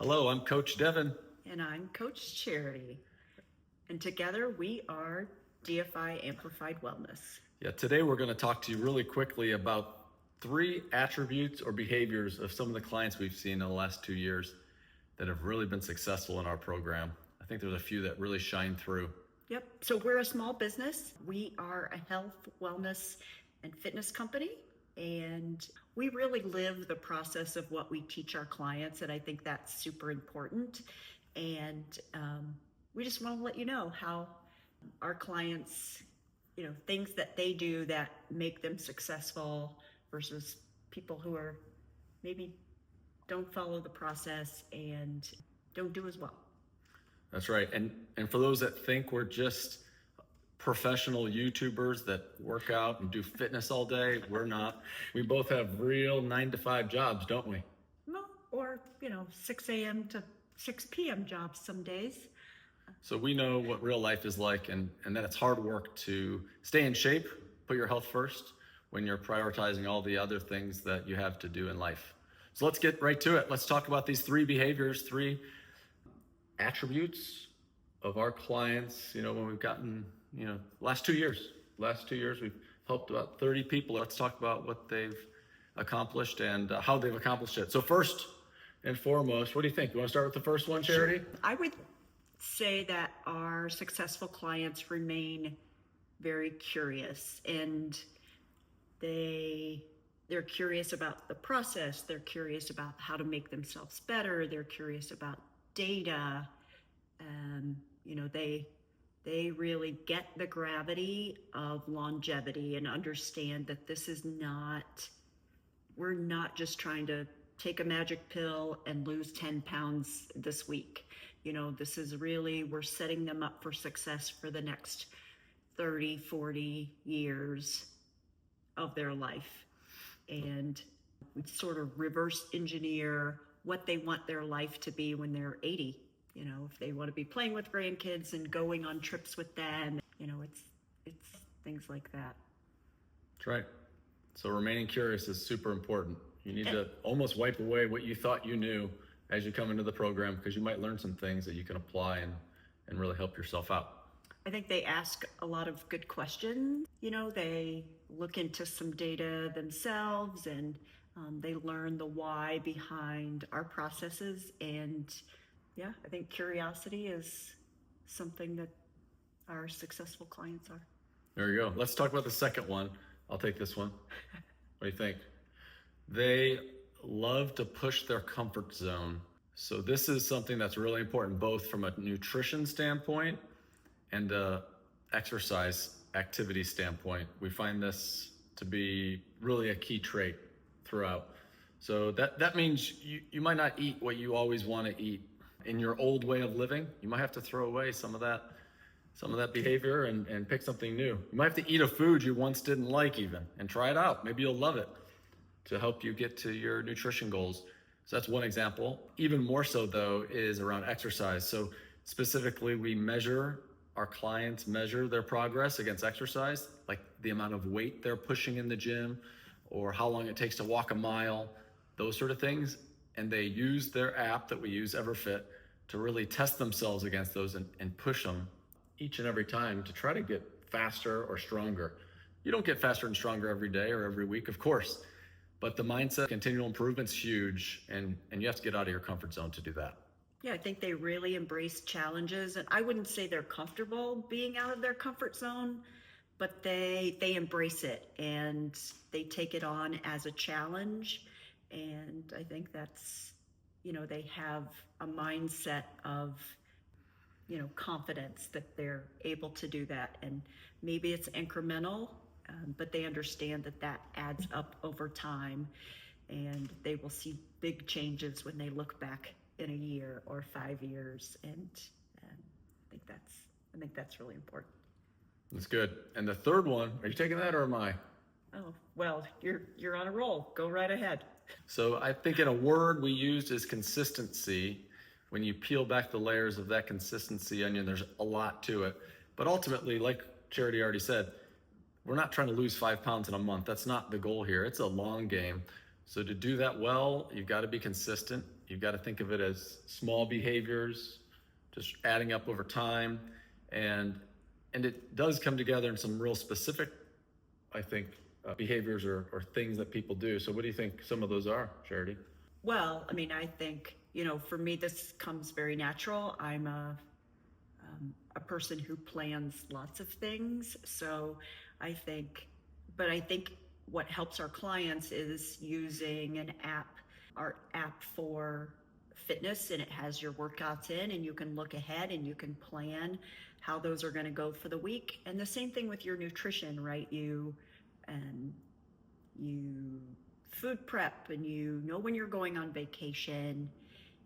Hello, I'm Coach Devin. And I'm Coach Charity. And together we are DFI Amplified Wellness. Yeah, today we're going to talk to you really quickly about 3 attributes or behaviors of some of the clients we've seen in the last 2 years that have really been successful in our program. I think there's a few that really shine through. Yep. So we're a small business. We are a health, wellness, and fitness company. And we really live the process of what we teach our clients. And I think that's super important. And we just want to let you know how our clients, things that they do that make them successful versus people who are maybe don't follow the process and don't do as well. That's right. And for those that think we're just professional YouTubers that work out and do fitness all day, we're not. We both have real 9-to-5 jobs, don't we? Well, or 6 a.m. to 6 p.m. jobs some days. So we know what real life is like, and that it's hard work to stay in shape, put your health first when you're prioritizing all the other things that you have to do in life. So let's get right to it. Let's talk about these 3 behaviors, 3 attributes of our clients, when we've gotten, last 2 years we've helped about 30 people. Let's talk about what they've accomplished and how they've accomplished it. So first and foremost, what do you think? You want to start with the first one, Charity? Sure. I would say that our successful clients remain very curious, and they're curious about the process. They're curious about how to make themselves better. They're curious about data. They really get the gravity of longevity and understand that we're not just trying to take a magic pill and lose 10 pounds this week. This is really, we're setting them up for success for the next 30, 40 years of their life. And we sort of reverse engineer what they want their life to be when they're 80. If they want to be playing with grandkids and going on trips with them, it's things like that. That's right. So remaining curious is super important. You need to almost wipe away what you thought you knew as you come into the program, because you might learn some things that you can apply and really help yourself out. I think they ask a lot of good questions. They look into some data themselves, and they learn the why behind our processes. And I think curiosity is something that our successful clients are. There you go. Let's talk about the second one. I'll take this one. What do you think? They love to push their comfort zone. So this is something that's really important, both from a nutrition standpoint and a exercise activity standpoint. We find this to be really a key trait throughout. So that means you might not eat what you always want to eat in your old way of living. You might have to throw away some of that behavior and pick something new. You might have to eat a food you once didn't like even and try it out. Maybe you'll love it to help you get to your nutrition goals. So that's one example. Even more so though is around exercise. So specifically our clients measure their progress against exercise, like the amount of weight they're pushing in the gym or how long it takes to walk a mile, those sort of things. And they use their app that we use, EverFit, to really test themselves against those and push them each and every time to try to get faster or stronger. You don't get faster and stronger every day or every week, of course, but the mindset, continual improvement's huge, and you have to get out of your comfort zone to do that. Yeah, I think they really embrace challenges, and I wouldn't say they're comfortable being out of their comfort zone, but they embrace it and they take it on as a challenge. And I think that's, they have a mindset of, confidence that they're able to do that. And maybe it's incremental, but they understand that adds up over time, and they will see big changes when they look back in a year or 5 years. And I think that's really important. That's good. And the third one, are you taking that or am I? Oh, well, you're on a roll. Go right ahead. So I think in a word we used is consistency. When you peel back the layers of that consistency onion, there's a lot to it. But ultimately, like Charity already said, we're not trying to lose 5 pounds in a month. That's not the goal here. It's a long game. So to do that well, you've got to be consistent. you've got to think of it as small behaviors, just adding up over time. And it does come together in some real specific, I think, behaviors or things that people do. So what do you think some of those are, Charity? Well, I mean, I think, for me, this comes very natural. I'm a person who plans lots of things. So I think what helps our clients is using our app for fitness, and it has your workouts in, and you can look ahead and you can plan how those are going to go for the week. And the same thing with your nutrition, right? You food prep, and you know when you're going on vacation,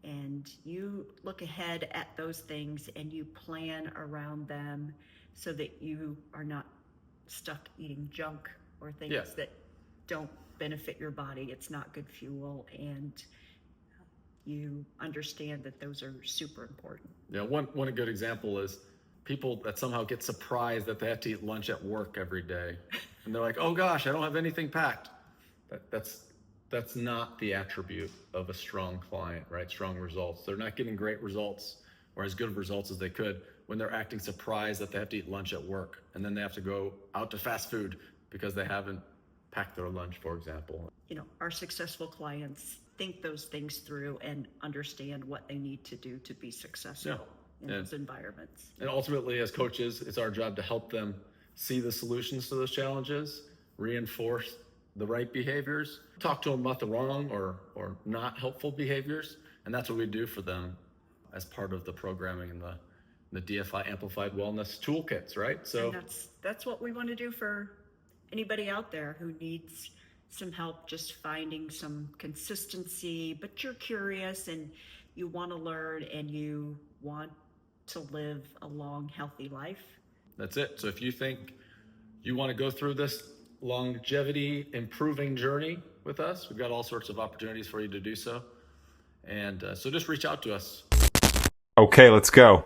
and you look ahead at those things and you plan around them so that you are not stuck eating junk or things that don't benefit your body. It's not good fuel, and you understand that those are super important. Yeah, one good example is people that somehow get surprised that they have to eat lunch at work every day. And they're like, oh gosh, I don't have anything packed. That's not the attribute of a strong client, right? Strong results. They're not getting great results or as good of results as they could when they're acting surprised that they have to eat lunch at work, and then they have to go out to fast food because they haven't packed their lunch, for example. Our successful clients think those things through and understand what they need to do to be successful in those environments. And ultimately, as coaches, it's our job to help them see the solutions to those challenges, reinforce the right behaviors, talk to them about the wrong or not helpful behaviors. And that's what we do for them as part of the programming and the DFI Amplified Wellness Toolkits, right? So and that's what we want to do for anybody out there who needs some help just finding some consistency, but you're curious and you want to learn and you want to live a long, healthy life. That's it. So if you think you want to go through this longevity improving journey with us, we've got all sorts of opportunities for you to do so. And so just reach out to us. Okay, let's go.